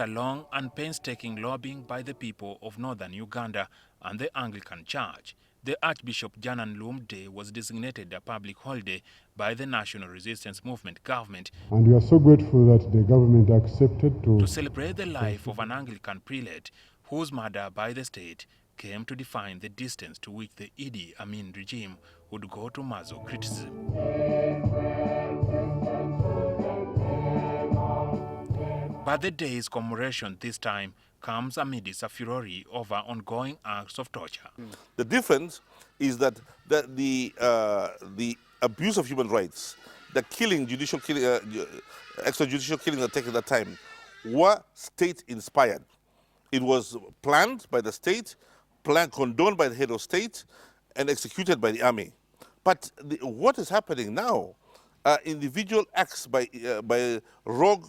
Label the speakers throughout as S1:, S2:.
S1: After long and painstaking lobbying by the people of northern Uganda and the Anglican Church, the Archbishop Janani Luwum Day was designated a public holiday by the National Resistance Movement government.
S2: And we are so grateful that the government accepted
S1: to celebrate the life of an Anglican prelate whose murder by the state came to define the distance to which the Idi Amin regime would go to muzzle criticism. But the day's commemoration this time comes amidst a furore over ongoing acts of torture.
S3: The difference is that the abuse of human rights, the killing, judicial killing, extrajudicial killing that taken at that time, were state-inspired. It was planned by the state, condoned by the head of state, and executed by the army. But what is happening now are individual acts by rogue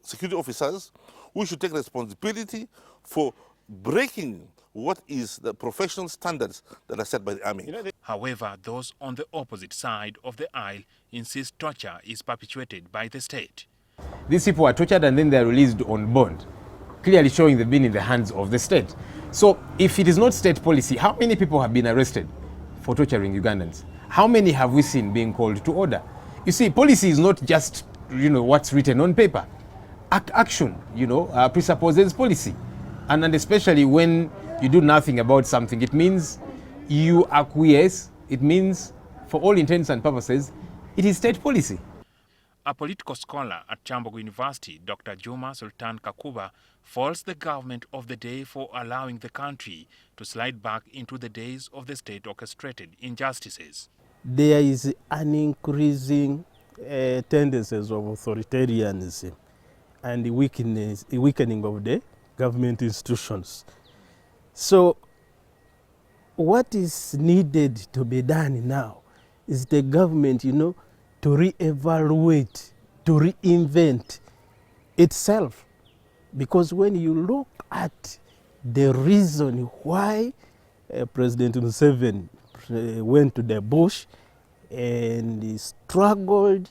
S3: security officers who should take responsibility for breaking what is the professional standards that are set by the army.
S1: However, those on the opposite side of the aisle insist torture is perpetuated by the state.
S4: These people are tortured and then they are released on bond, clearly showing they've been in the hands of the state. So if it is not state policy, how many people have been arrested for torturing Ugandans? How many have we seen being called to order? You see, policy is not just, what's written on paper. Action, presupposes policy. And especially when you do nothing about something, it means you acquiesce. It means, for all intents and purposes, it is state policy.
S1: A political scholar at Chambogo University, Dr. Juma Sultan Kakuba, faults the government of the day for allowing the country to slide back into the days of the state-orchestrated injustices.
S5: There is an increasing tendencies of authoritarianism and the weakening of the government institutions. So what is needed to be done now is the government, to re-evaluate, to reinvent itself. Because when you look at the reason why President Museveni went to the bush and he struggled,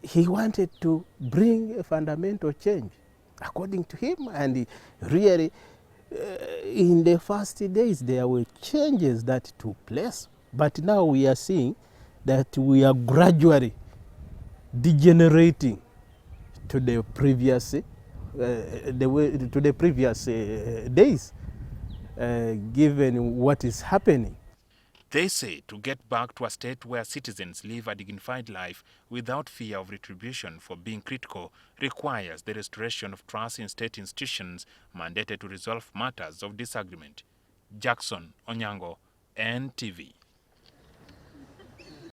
S5: he wanted to bring a fundamental change, according to him. And really, in the first days, there were changes that took place. But now we are seeing that we are gradually degenerating to the previous days, given what is happening.
S1: They say to get back to a state where citizens live a dignified life without fear of retribution for being critical requires the restoration of trust in state institutions mandated to resolve matters of disagreement. Jackson Onyango, NTV.